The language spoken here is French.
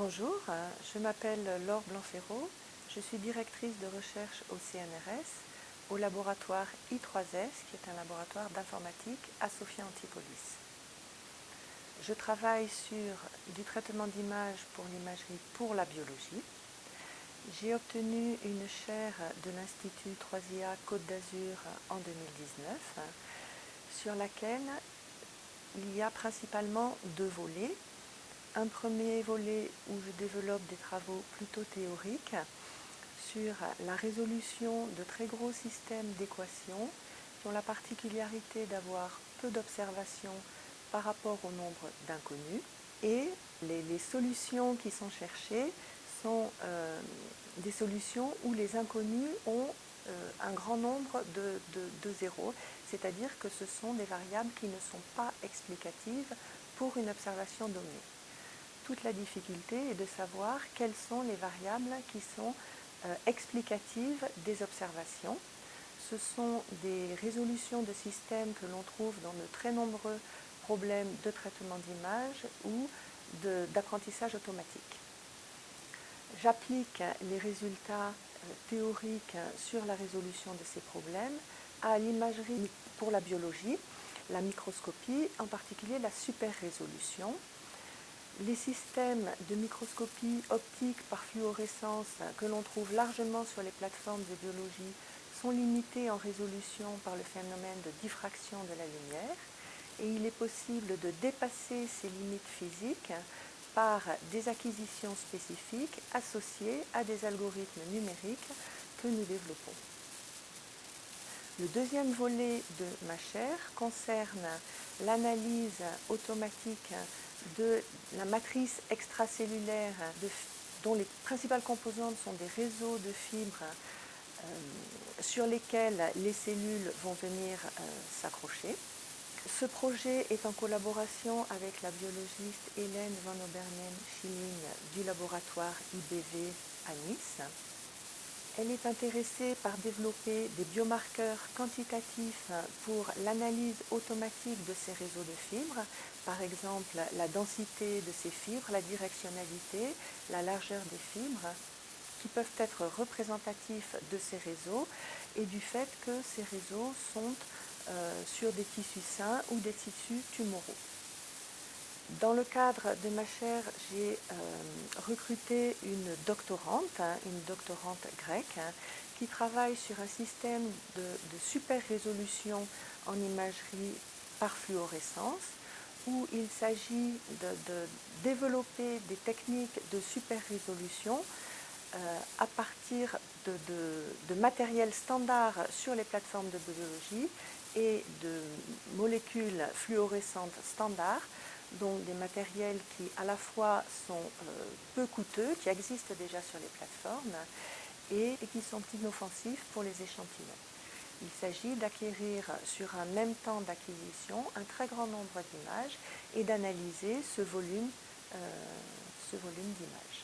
Bonjour, je m'appelle Laure Blanc-Ferraud, je suis directrice de recherche au CNRS, au laboratoire I3S, qui est un laboratoire d'informatique à Sophia Antipolis. Je travaille sur du traitement d'images pour l'imagerie pour la biologie. J'ai obtenu une chaire de l'Institut 3IA Côte d'Azur en 2019, sur laquelle il y a principalement deux volets. Un premier volet où je développe des travaux plutôt théoriques sur la résolution de très gros systèmes d'équations qui ont la particularité d'avoir peu d'observations par rapport au nombre d'inconnus. Et les solutions qui sont cherchées sont des solutions où les inconnus ont un grand nombre de zéros, c'est-à-dire que ce sont des variables qui ne sont pas explicatives pour une observation donnée. Toute la difficulté est de savoir quelles sont les variables qui sont explicatives des observations. Ce sont des résolutions de systèmes que l'on trouve dans de très nombreux problèmes de traitement d'image ou d'apprentissage automatique. J'applique les résultats théoriques sur la résolution de ces problèmes à l'imagerie pour la biologie, la microscopie, en particulier la super-résolution. Les systèmes de microscopie optique par fluorescence que l'on trouve largement sur les plateformes de biologie sont limités en résolution par le phénomène de diffraction de la lumière et il est possible de dépasser ces limites physiques par des acquisitions spécifiques associées à des algorithmes numériques que nous développons. Le deuxième volet de ma chaire concerne l'analyse automatique de la matrice extracellulaire dont les principales composantes sont des réseaux de fibres sur lesquels les cellules vont venir s'accrocher. Ce projet est en collaboration avec la biologiste Hélène Van Obernen-Schilling du laboratoire IBV à Nice. Elle est intéressée par développer des biomarqueurs quantitatifs pour l'analyse automatique de ces réseaux de fibres, par exemple la densité de ces fibres, la directionnalité, la largeur des fibres, qui peuvent être représentatifs de ces réseaux et du fait que ces réseaux sont sur des tissus sains ou des tissus tumoraux. Dans le cadre de ma chaire, j'ai recruté une doctorante grecque, qui travaille sur un système de super résolution en imagerie par fluorescence, où il s'agit de développer des techniques de super résolution à partir de matériel standard sur les plateformes de biologie et de molécules fluorescentes standards, donc des matériels qui à la fois sont peu coûteux, qui existent déjà sur les plateformes et qui sont inoffensifs pour les échantillons. Il s'agit d'acquérir sur un même temps d'acquisition un très grand nombre d'images et d'analyser ce volume d'images.